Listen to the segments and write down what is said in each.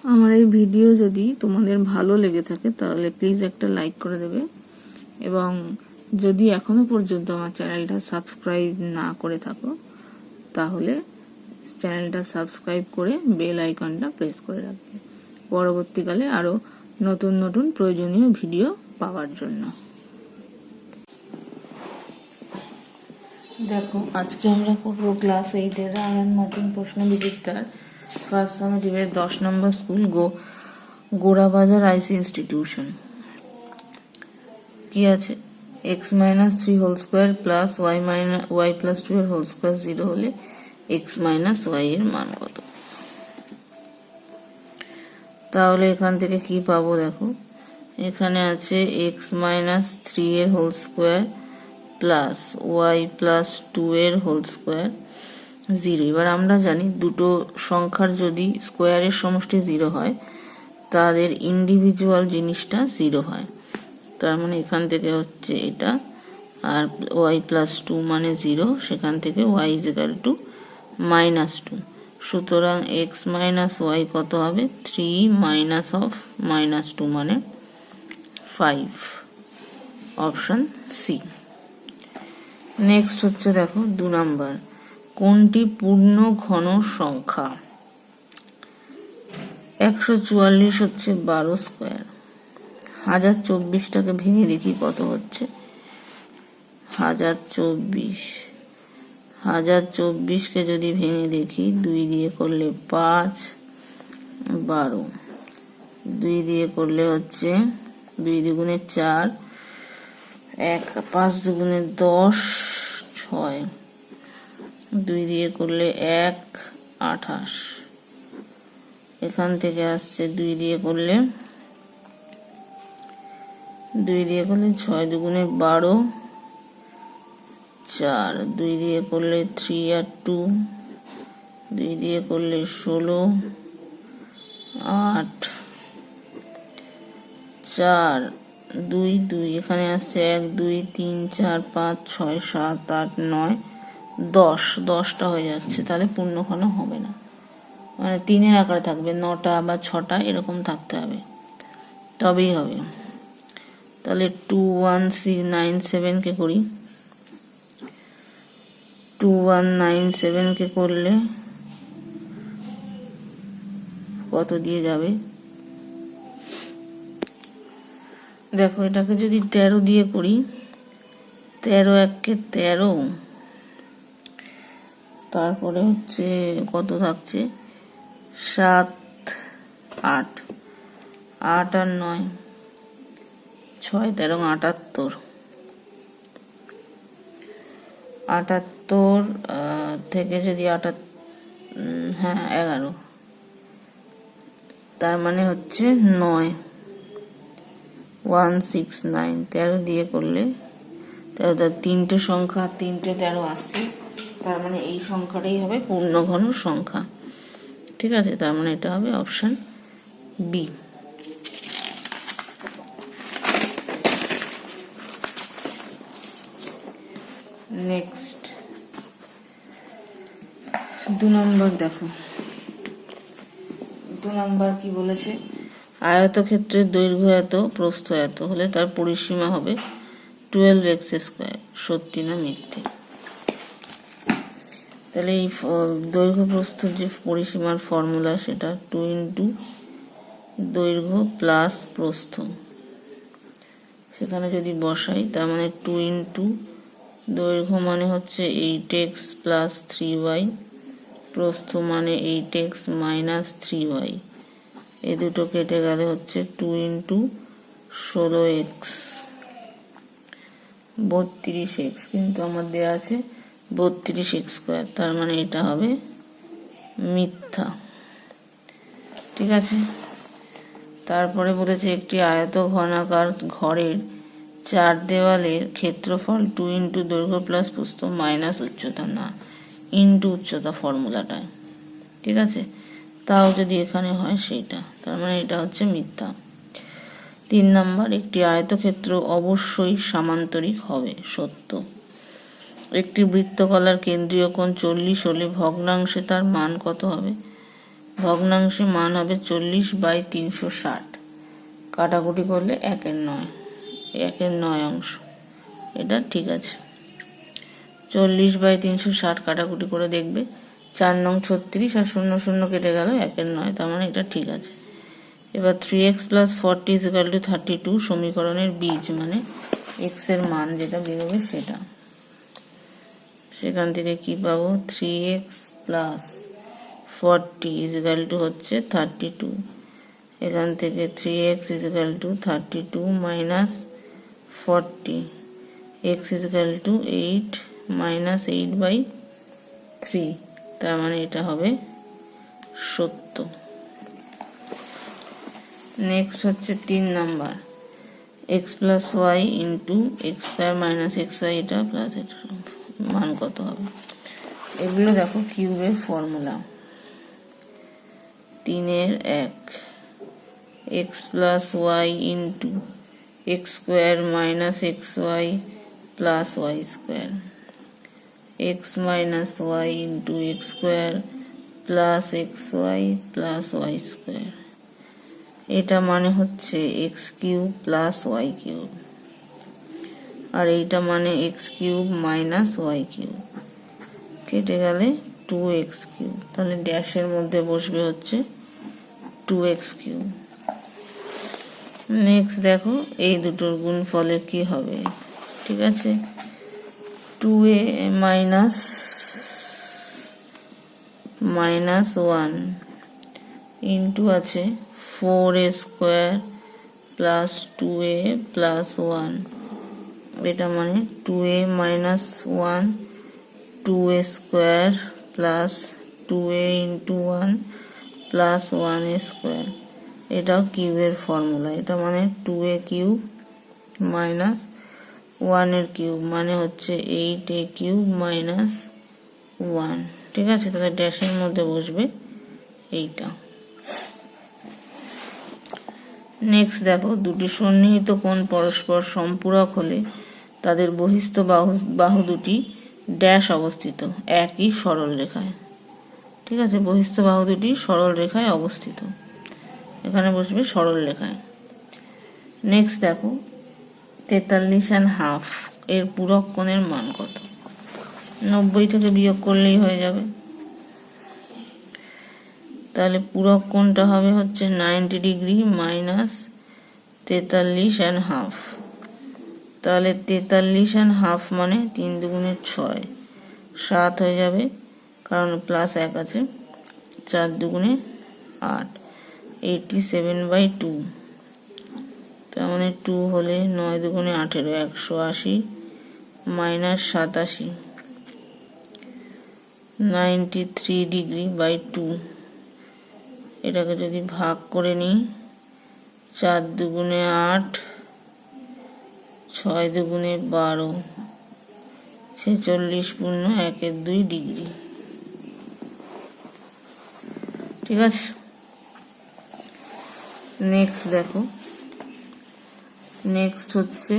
আমার এই ভিডিও যদি তোমাদের ভালো লেগে থাকে তাহলে প্লিজ একটা লাইক করে দেবে, এবং যদি এখনো পর্যন্ত আমার চ্যানেলটা সাবস্ক্রাইব না করে থাকো তাহলে চ্যানেলটা সাবস্ক্রাইব করে বেল আইকনটা প্রেস করে রাখবে পরবর্তীকালে আরো নতুন নতুন প্রয়োজনীয় ভিডিও পাওয়ার জন্য। দেখো, আজকে আমরা করব ক্লাস 8 এর রায়ন মার্টিন প্রশ্নবিচিত্রার ফার্স্ট সামেটিভের 10 নম্বর স্কুল গোরাবাজার আইসি ইনস্টিটিউশন। কি আছে? x - 3 whole square plus y plus 2 এর হোল স্কয়ার 0 হলে x - y এর মান কত? তাহলে এখান থেকে কি পাবো? দেখো, এখানে আছে x - 3 এর whole square plus y plus 2 এর হোল স্কয়ার 0। এবার আমরা জানি দুটো সংখ্যার যদি স্কয়ারের সমষ্টি 0 হয় তাদের ইন্ডিভিজুয়াল জিনিসটা 0 হয়। তার মানে এখান থেকে হচ্ছে এটা, আর y প্লাস 2 মানে 0, সেখান থেকে y = -2। সুতরাং x - y কত হবে? 3 - -2 মানে 5। Option C. নেক্সট হচ্ছে, দেখো 2 নাম্বার, কোনটি পূর্ণ ঘন সংখ্যা? 144 হচ্ছে 12 স্কয়ার। 1024টাকে ভেঙে দেখি কত হচ্ছে। 1024কে যদি ভেঙে দেখি, 2 দিয়ে করলে 5, 12, 2 দিয়ে করলে হচ্ছে 2 দুগুণে 4, 5 দুগুণে 10, 6, 2 দিয়ে করলে 1, 28। এখান থেকে আসছে 2 দিয়ে করলে 6 দুগুণে 12, 4, 2 দিয়ে করলে 3 আর 2, 2 দিয়ে করলে 16, 8, 4, 2, 2, এখানে আসছে 1, 2, 3, 4, 5, 6, 7, 8, 9, 10। 10টা হয়ে যাচ্ছে, তাহলে পূর্ণঘন হবে না, মানে 3-এর আকারে থাকবে, 9টা বা 6টা এরকম থাকতে হবে, তবেই হবে। তাহলে 2197 কে করি। 2197 কে করলে কত দিয়ে যাবে? দেখো, এটাকে যদি 13 দিয়ে করি, 13 1-কে 13, তারপরে হচ্ছে কত থাকছে? 7, 8, 8 আর 9, 6, 13, 78। 78 থেকে যদি 11, তার মানে হচ্ছে 9, 169। 13 দিয়ে করলে 3টে সংখ্যা, 3টে 13 আসছে, তার মানে এই সংখ্যাটাই হবে পূর্ণঘন সংখ্যা। ঠিক আছে, তার মানে এটা হবে অপশন বি। নেক্সট 2 নম্বর, দেখো 2 নম্বর কি বলেছে? আয়তক্ষেত্রের দৈর্ঘ্য এত, প্রস্থ এত হলে তার পরিসীমা হবে 12x²। সত্যি না মিথ্যে? তাহলে এই দৈর্ঘ্য প্রস্থ যে পরিসীমার ফর্মুলা, সেটা 2 × দৈর্ঘ্য প্লাস প্রস্থ। সেখানে যদি বসাই, তার মানে 2 × দৈর্ঘ্য মানে হচ্ছে 8x প্লাস 3y, প্রস্থ মানে 8x মাইনাস 3y। এই দুটো কেটে গেলে হচ্ছে 2 × 16x, 32x, কিন্তু আমার দেওয়া আছে 32x², তার মানে এটা হবে মিথ্যা। ঠিক আছে, তারপরে বলেছে একটি আয়ত ঘনাকার ঘরের 4 দেওয়ালের ক্ষেত্রফল 2 × দৈর্ঘ্য প্লাস প্রস্থ মাইনাস উচ্চতা, না ইন্টু উচ্চতা ফর্মুলাটায়। ঠিক আছে, তাও যদি এখানে হয় সেইটা, তার মানে এটা হচ্ছে মিথ্যা। 3 নম্বর, একটি আয়তক্ষেত্র অবশ্যই সামান্তরিক হবে। সত্য। একটি বৃত্তকলার কেন্দ্রীয় কোণ 40 হলে ভগ্নাংশে তার মান কত হবে? ভগ্নাংশে মান হবে 40/360। কাটাকুটি করলে 1/9 অংশ। এটা ঠিক আছে। 40/360 কাটাকুটি করে দেখবে 4 নং 36 আর 0 0 কেটে গেল 1/9, তার মানে এটা ঠিক আছে। এবার 3x + 40 = 32 সমীকরণের বীজ মানে x এর মান যেটা বেরোবে সেটা। সেখান থেকে কি পাবো? 3x + 40 = হচ্ছে 32। এখান থেকে 3x = 32 - 40, x = 8 - 8/3, তার মানে এটা হবে 70। নেক্সট হচ্ছে 3 number, x + y × x² - xy, এটা প্লাস এটা মান কত হবে? এগুলো দেখো কিউবের ফর্মুলা। 3 এর 1, x + y × x² - xy + y², x - y × x² + xy + y², এটা মানে হচ্ছে x³ + y³, আর এইটা মানে x³ - y³। কেটে গেলে 2x³, তাহলে ড্যাশের মধ্যে বসবে হচ্ছে 2x³। নেক্সট দেখো এই দুটোর গুণফলে কি হবে, ঠিক আছে। 2a - -1 ইন্টু আছে 4a² + 2a + 1, এটা মানে 2a - 1 2a² + 2a × 1 + 1a², এটাও কিউবের ফর্মুলা। এটা মানে 2a³ - 1 মানে হচ্ছে 8a³ - 1, ঠিক আছে। তাহলে ড্যাশের মধ্যে বসবে এইটা। নেক্সট দেখো দুটি সন্নিহিত কোণ পরস্পর সম্পূরক হলে তাদের বহিস্থ বাহু দুটি ড্যাশ অবস্থিত একই সরল রেখায়, ঠিক আছে। বহিস্থ বাহু দুটি সরল রেখায় অবস্থিত, এখানে বসবে সরল রেখায়। নেক্সট দেখো 43½ এর পূরক কোণের মান কত? 90 থেকে বিয়োগ করলেই হয়ে যাবে। তাহলে পূরক কোণটা হবে হচ্ছে 90 ডিগ্রি - 43½। তাহলে 43½ মানে 3 দুগুণে 6, 7 হয়ে যাবে, কারণ +1 আছে। 4 দুগুণে 8, 87/2, তার মানে 2 হলে 9 দুগুণে 18, 180 - 87, 93 ডিগ্রি বাই 2। এটাকে যদি ভাগ করে নিই, 4 দুগুণে 8, 6 দুগুণে 12, 46 পূর্ণ 1/2 ডিগ্রি, ঠিক আছে। নেক্সট দেখো, নেক্সট হচ্ছে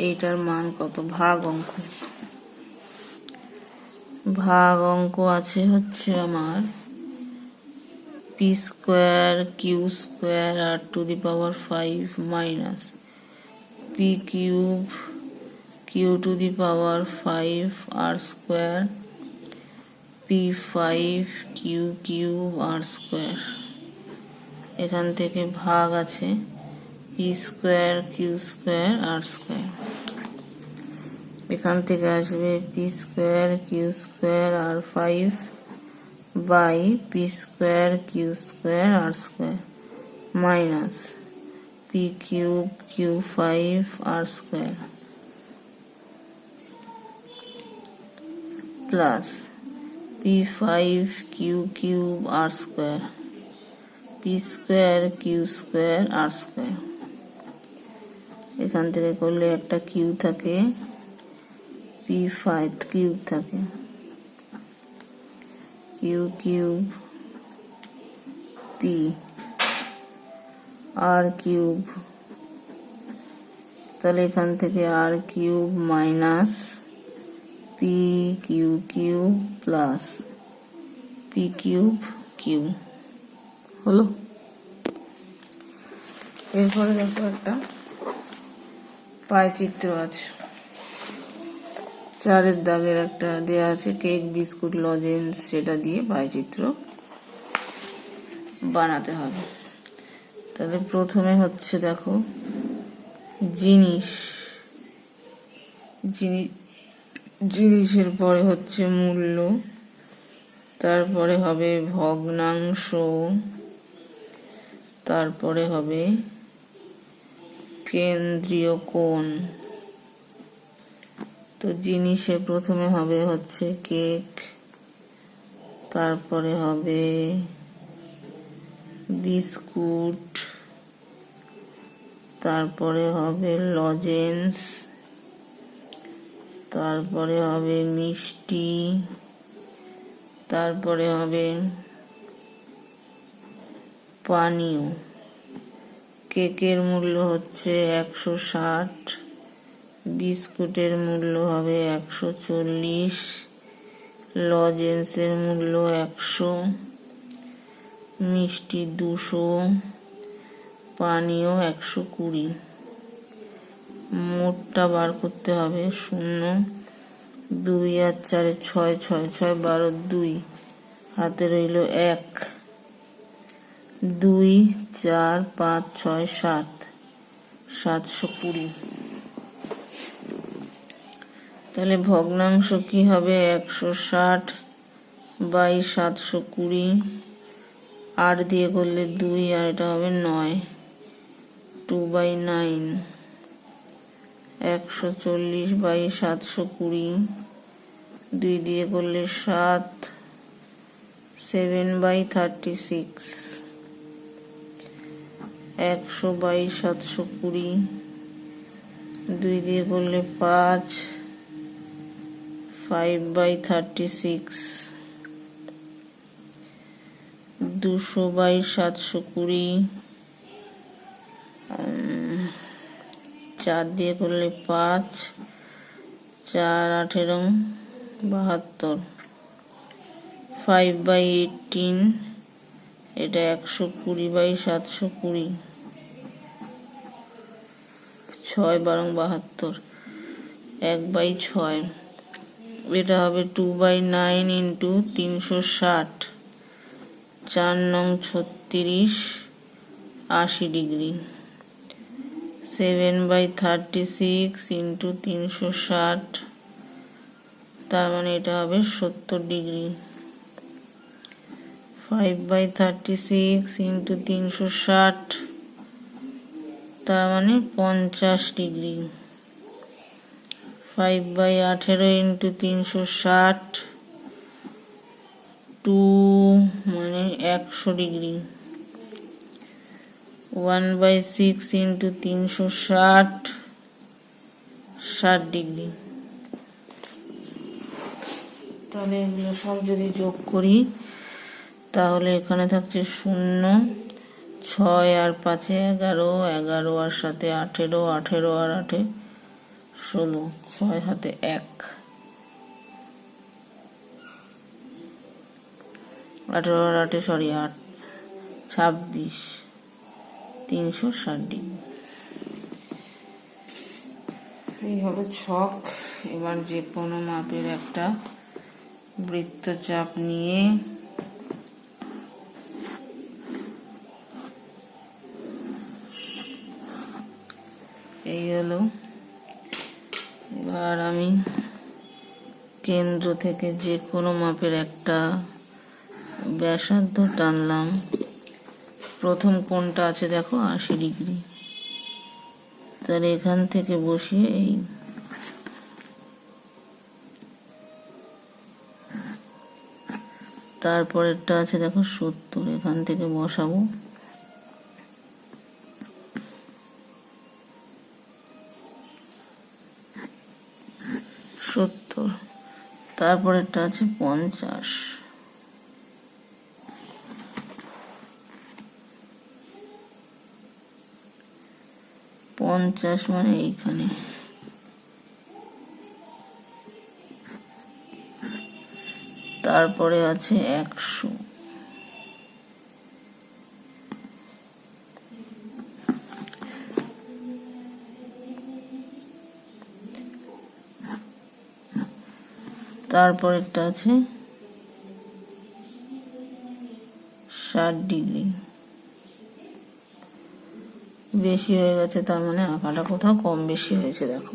এইটার মান কত? ভাগ অঙ্ক। ভাগ অঙ্ক আছে হচ্ছে আমার p² q² r⁵ minus p³ q⁵ r² p5 q³ r²। এখান থেকে ভাগ আছে p² q² r²। এখান থেকে আসবে p² q² r5 by p² q² r² minus p³ q5 r² plus p5 q³ r² p² q² r²। এখান থেকে করলে একটা কিউ থাকে, p5 কিউব থাকে, q³ p r³, তাহলে এখান থেকে r³ minus p⁵ plus p³ q Q হলো। এরপরে দেখো একটা পায়চিত্র আছে, 4 দাগের একটা দেয়া আছে কেক, বিস্কুট, লজেন্স, সেটা দিয়ে পায়চিত্র বানাতে হবে। তাহলে প্রথমে হচ্ছে দেখো জিনিসের পরে হচ্ছে মূল্য, তারপরে হবে ভগ্নাংশ, তারপরে হবে কেন্দ্রীয় কোণ। তো জিনিসে প্রথমে হবে হচ্ছে কেক, তারপরে হবে বিস্কুট, তারপরে হবে লজেন্স, তারপরে হবে মিষ্টি, তারপরে হবে পানীয়। কেকের মূল্য হচ্ছে 160, বিস্কুটের মূল্য হবে 140, লজেন্সের মূল্য 100, মিষ্টি 200, পানীয় 120। মোটটা বার করতে হবে। 0, 2 আর 4 6, 6 6 12, 2 হাতে রইল 1, 2 4 5 6 7, 720। তাহলে ভগ্নাংশ কি হবে? 160 বাই 720, 8 দিয়ে করলে 2, আর এটা হবে 9, 2/9। 140 বাই 720, 2 দিয়ে করলে 7, 7/36। 100 বাই 720, 2 দিয়ে করলে 5, 5/36। 200 বাই 720, 4 দিয়ে করলে 5, 4 18 72। 5/18, এটা 120 বাই 720, 6 12 72, 1/6। এটা হবে 2/9 ইন্টু 360, 4 নং 36, 80 ডিগ্রি। 7/36 ইন্টু 360, তার মানে এটা হবে 70 ডিগ্রি। 5/36 ইন্টু 360, তার মানে 50 ডিগ্রি। 5/18 ইন্টু 360, 2 মানে 100 ডিগ্রি। 1/6 into 360, 60 degree. তাহলে এগুলো সব যদি যোগ করি তাহলে এখানে থাকছে 0, 6 আর 5 11, 11 আর 7 18, 18 আর 8 16, 6 হাতে 1, 18 আর 8 সরি 8, 26, 360 ডিগ্রি। এই হলো ছক। এবার যে কোনো মাপের একটা বৃত্তচাপ নিয়ে এই হলো। এবার আমি কেন্দ্র থেকে যে কোনো মাপের একটা ব্যাসার্ধ টানলাম। প্রথম কোণটা আছে দেখো 80 ডিগ্রি। তাহলে এখান থেকে বসিয়ে এই তারপরেরটা আছে দেখো 70, এখান থেকে বসাবো। তারপরেরটা আছে 50, 50 মানে এইখানে। তারপরে আছে 100, তারপর একটা আছে 60 ডিগ্রি। বেশি হয়ে গেছে, তার মানে আঁকাটা কোথাও কম বেশি হয়েছে। দেখো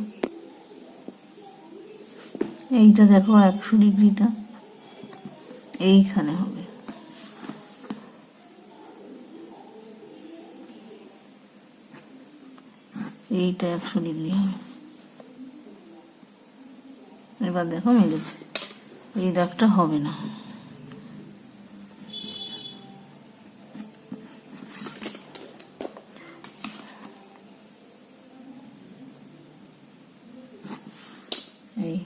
এইটা দেখো 100 ডিগ্রিটা এইখানে হবে, এইটা 100 ডিগ্রি হবে। এবার দেখো মিলেছে, এই দাগটা হবে না। এই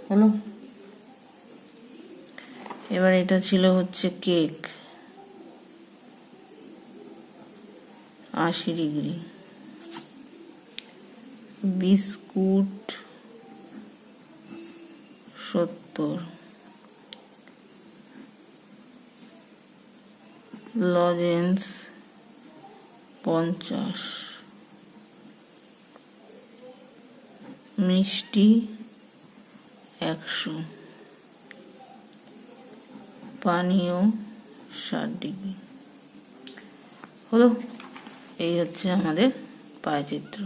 হলো। এবার এটা ছিল হচ্ছে কেক, 80 ডিগ্রি। বিস্কুট 70, লজেন্স 50, মিষ্টি 100, পানীয় 60 ডিগ্রি। হলো, এই হচ্ছে আমাদের পায়চিত্র।